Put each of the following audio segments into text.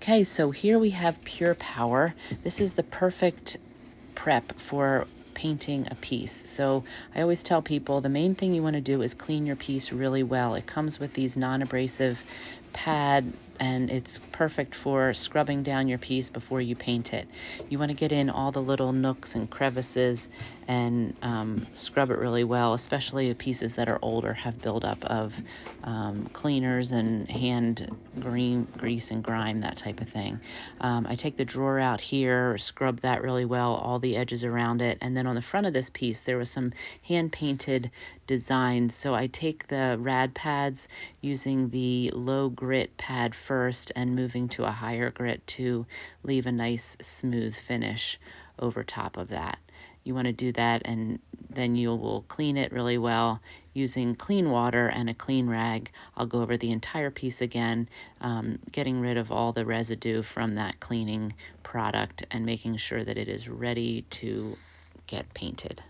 Okay, so here we have Pure Power. This is the perfect prep for painting a piece. So I always tell people the main thing you want to do is clean your piece really well. It comes with these non-abrasive pad and it's perfect for scrubbing down your piece before you paint it. You want to get in all the little nooks and crevices and scrub it really well, especially the pieces that are older have buildup of cleaners and hand grease and grime, that type of thing. I take the drawer out here, scrub that really well, all the edges around it, and then on the front of this piece there was some hand painted designs. So I take the rad pads using the low grit pad first and moving to a higher grit to leave a nice smooth finish over top of that. You want to do that, and then you will clean it really well using clean water and a clean rag. I'll go over the entire piece again, getting rid of all the residue from that cleaning product and making sure that it is ready to get painted.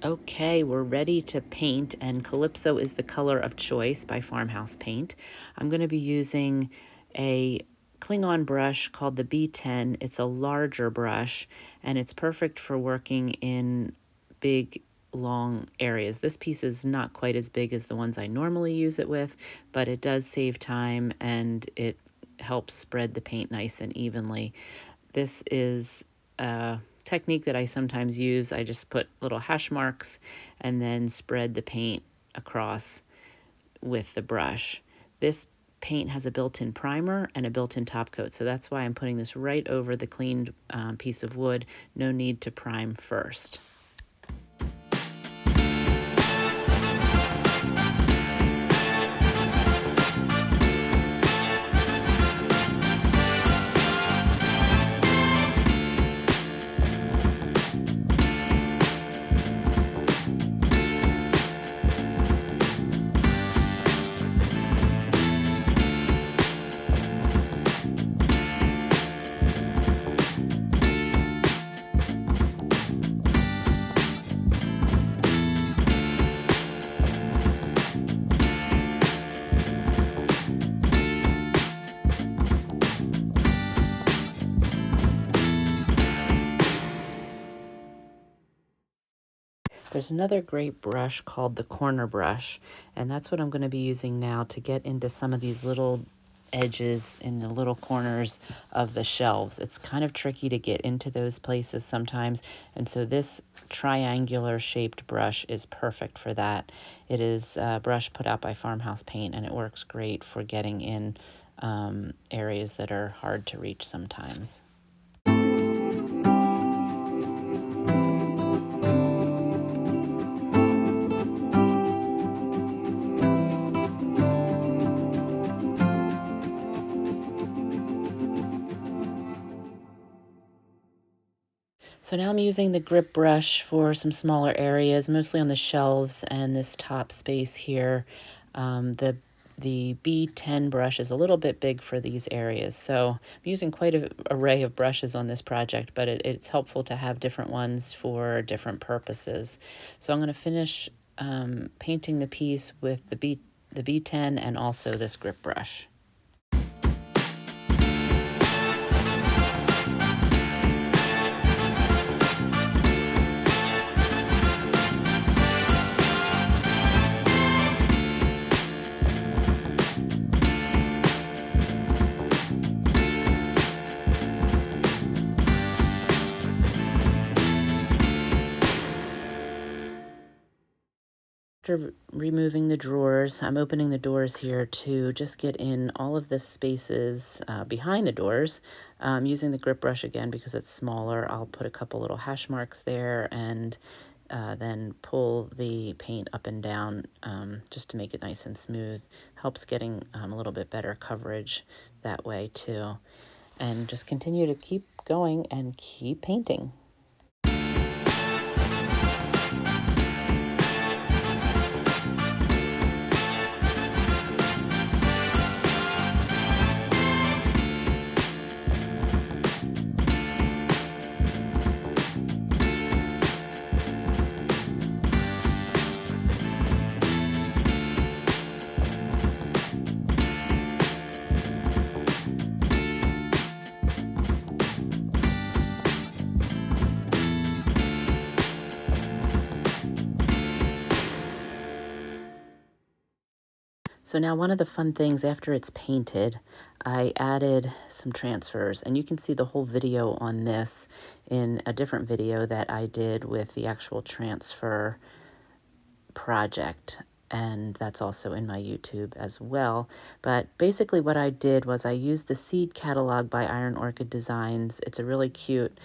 Okay, we're ready to paint, and Calypso is the color of choice by Farmhouse Paint. I'm going to be using a Klingon brush called the B10. It's a larger brush, and it's perfect for working in big, long areas. This piece is not quite as big as the ones I normally use it with, but it does save time, and it helps spread the paint nice and evenly. This is technique that I sometimes use. I just put little hash marks and then spread the paint across with the brush. This paint has a built-in primer and a built-in top coat, so that's why I'm putting this right over the cleaned piece of wood. No need to prime first. There's another great brush called the corner brush, and that's what I'm going to be using now to get into some of these little edges in the little corners of the shelves. It's kind of tricky to get into those places sometimes, and so this triangular shaped brush is perfect for that. It is a brush put out by Farmhouse Paint, and it works great for getting in areas that are hard to reach sometimes. So now I'm using the grip brush for some smaller areas, mostly on the shelves and this top space here. The B10 brush is a little bit big for these areas, so I'm using quite an array of brushes on this project, but it's helpful to have different ones for different purposes. So I'm going to finish painting the piece with the B10 and also this grip brush. After removing the drawers, I'm opening the doors here to just get in all of the spaces behind the doors. Using the grip brush again because it's smaller. I'll put a couple little hash marks there and then pull the paint up and down just to make it nice and smooth. Helps getting a little bit better coverage that way too. And just continue to keep going and keep painting. So now one of the fun things after it's painted, I added some transfers, and you can see the whole video on this in a different video that I did with the actual transfer project, and that's also in my YouTube as well. But basically what I did was I used the seed catalog by Iron Orchid Designs. It's a really cute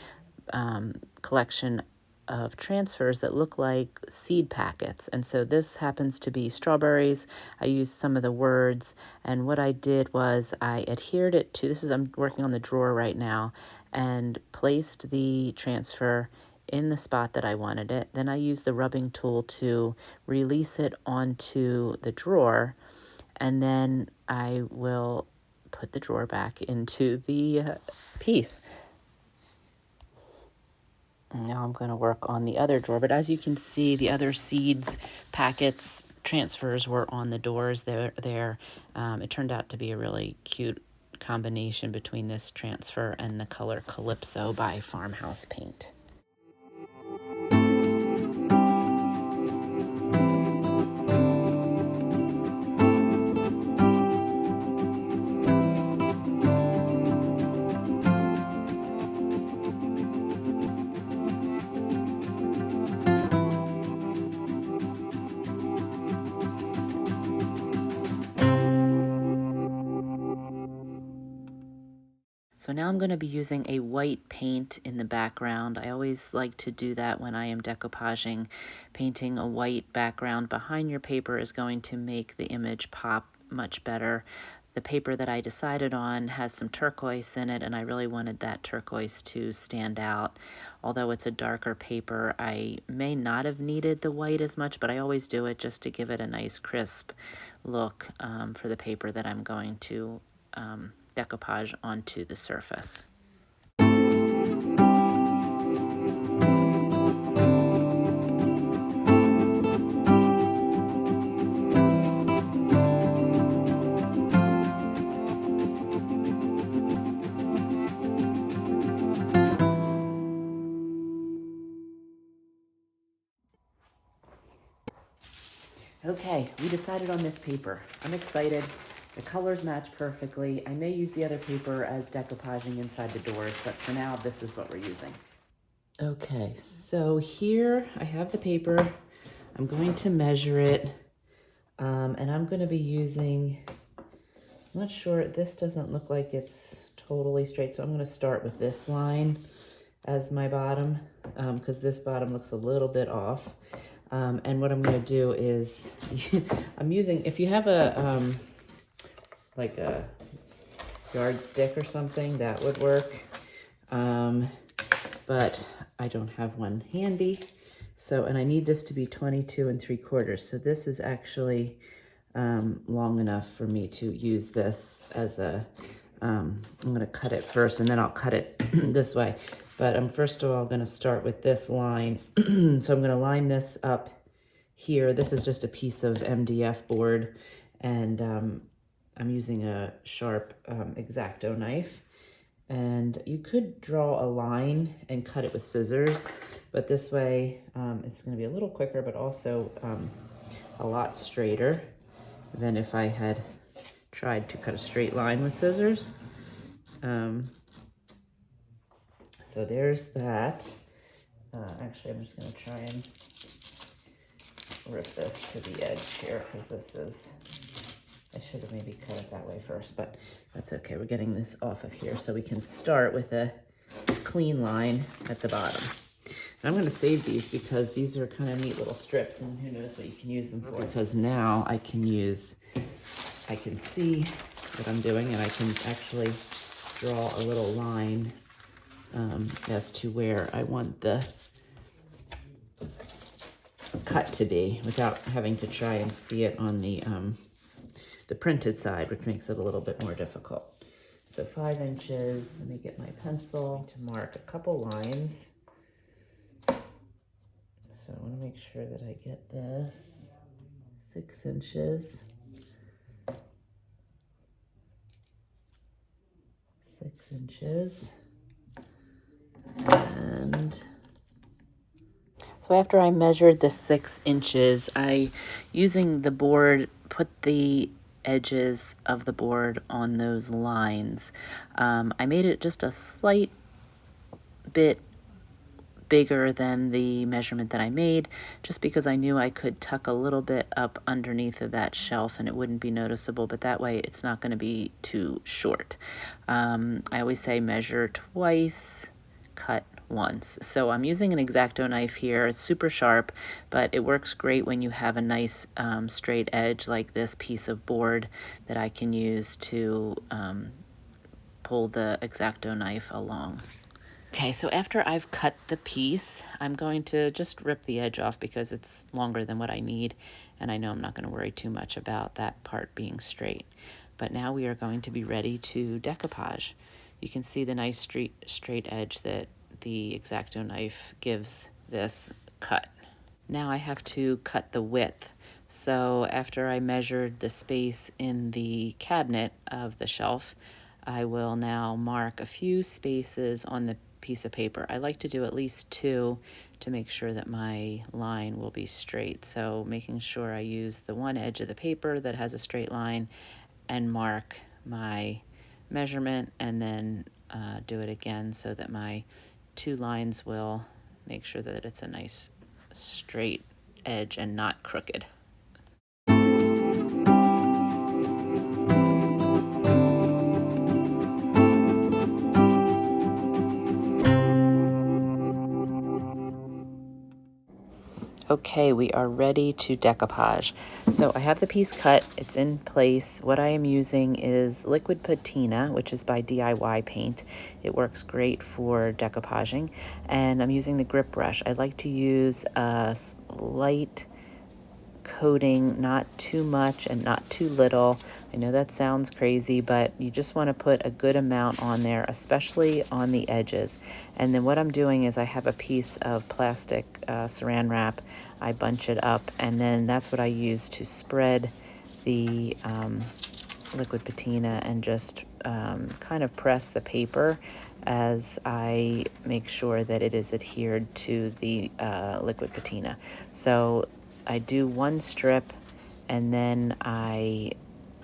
collection of transfers that look like seed packets. And so this happens to be strawberries. I used some of the words, and what I did was I adhered it to, this is, I'm working on the drawer right now, and placed the transfer in the spot that I wanted it. Then I used the rubbing tool to release it onto the drawer, and then I will put the drawer back into the piece. Now I'm going to work on the other drawer, but as you can see, the other seeds, packets, transfers were on the doors there. It turned out to be a really cute combination between this transfer and the color Calypso by Farmhouse Paint. So now I'm going to be using a white paint in the background. I always like to do that when I am decoupaging. Painting a white background behind your paper is going to make the image pop much better. The paper that I decided on has some turquoise in it, and I really wanted that turquoise to stand out. Although it's a darker paper, I may not have needed the white as much, but I always do it just to give it a nice crisp look for the paper that I'm going to decoupage onto the surface. Okay, we decided on this paper. I'm excited. The colors match perfectly. I may use the other paper as decoupaging inside the doors, but for now, this is what we're using. Okay, so here I have the paper. I'm going to measure it, and I'm going to be using, I'm not sure, this doesn't look like it's totally straight, so I'm going to start with this line as my bottom, because this bottom looks a little bit off. And what I'm going to do is, I'm using, if you have a, like a yardstick or something, that would work. But I don't have one handy. So, and I need this to be 22 3/4. So this is actually long enough for me to use this as a, I'm going to cut it first and then I'll cut it this way. But I'm first of all going to start with this line. So I'm going to line this up here. This is just a piece of MDF board, and I'm using a sharp X-Acto knife. And you could draw a line and cut it with scissors, but this way it's going to be a little quicker, but also a lot straighter than if I had tried to cut a straight line with scissors. So there's that. Actually, I'm just going to try and rip this to the edge here, because this is, I should have maybe cut it that way first, but that's okay. We're getting this off of here so we can start with a clean line at the bottom. And I'm going to save these because these are kind of neat little strips, and who knows what you can use them for, because now I can see what I'm doing, and I can actually draw a little line as to where I want the cut to be without having to try and see it on the printed side, which makes it a little bit more difficult. So 5 inches, let me get my pencil to mark a couple lines. So I want to make sure that I get this 6 inches. 6 inches. And so after I measured the 6 inches, I, using the board, put the edges of the board on those lines. I made it just a slight bit bigger than the measurement that I made, just because I knew I could tuck a little bit up underneath of that shelf and it wouldn't be noticeable, but that way it's not going to be too short. I always say measure twice, cut once. So I'm using an X-Acto knife here. It's super sharp, but it works great when you have a nice straight edge like this piece of board that I can use to pull the X-Acto knife along. Okay, so after I've cut the piece, I'm going to just rip the edge off because it's longer than what I need, and I know I'm not going to worry too much about that part being straight. But now we are going to be ready to decoupage. You can see the nice straight edge that the X-Acto knife gives this cut. Now I have to cut the width. So after I measured the space in the cabinet of the shelf, I will now mark a few spaces on the piece of paper. I like to do at least 2 to make sure that my line will be straight. So making sure I use the one edge of the paper that has a straight line and mark my measurement, and then do it again so that my 2 lines will make sure that it's a nice straight edge and not crooked. Okay, we are ready to decoupage. So I have the piece cut, it's in place. What I am using is liquid patina, which is by DIY Paint. It works great for decoupaging. And I'm using the grip brush. I like to use a light coating, not too much and not too little. I know that sounds crazy, but you just want to put a good amount on there, especially on the edges. And then what I'm doing is I have a piece of plastic saran wrap. I bunch it up, and then that's what I use to spread the liquid patina and just kind of press the paper as I make sure that it is adhered to the liquid patina. So I do 1 strip, and then I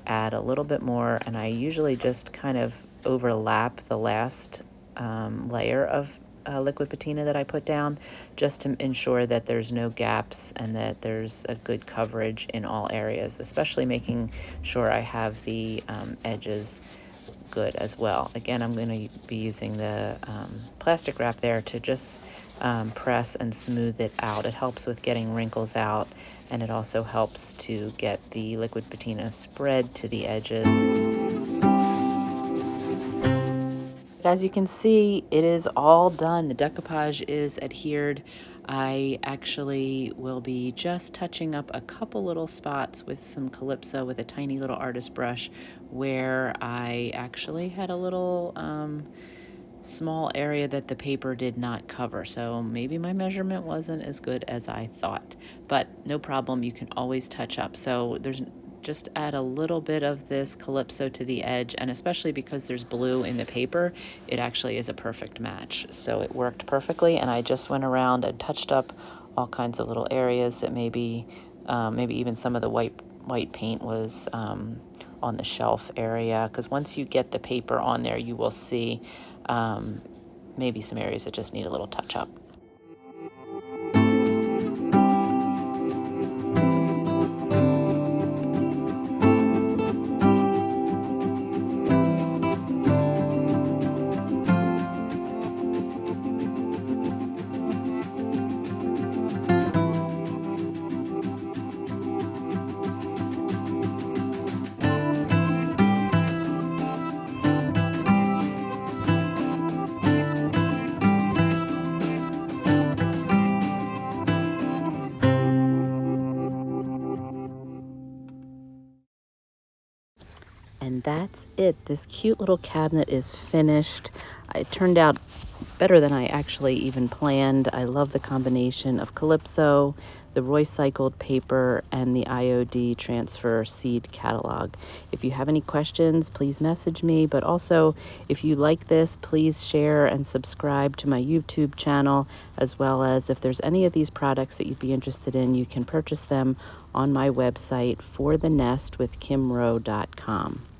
add a little bit more, and I usually just kind of overlap the last layer of liquid patina that I put down, just to ensure that there's no gaps and that there's a good coverage in all areas, especially making sure I have the edges good as well. Again, I'm going to be using the plastic wrap there to just press and smooth it out. It helps with getting wrinkles out, and it also helps to get the liquid patina spread to the edges. But as you can see, it is all done. The decoupage is adhered. I actually will be just touching up a couple little spots with some Calypso with a tiny little artist brush where I actually had a little small area that the paper did not cover. So maybe my measurement wasn't as good as I thought, but no problem. You can always touch up. So there's just add a little bit of this Calypso to the edge, and especially because there's blue in the paper, it actually is a perfect match. So it worked perfectly, and I just went around and touched up all kinds of little areas that maybe even some of the white paint was on the shelf area, because once you get the paper on there, you will see maybe some areas that just need a little touch up. And that's it. This cute little cabinet is finished. It turned out better than I actually even planned. I love the combination of Calypso, the recycled paper, and the IOD transfer seed catalog. If you have any questions, please message me. But also, if you like this, please share and subscribe to my YouTube channel, as well as if there's any of these products that you'd be interested in, you can purchase them on my website, forthenestwithkimrowe.com.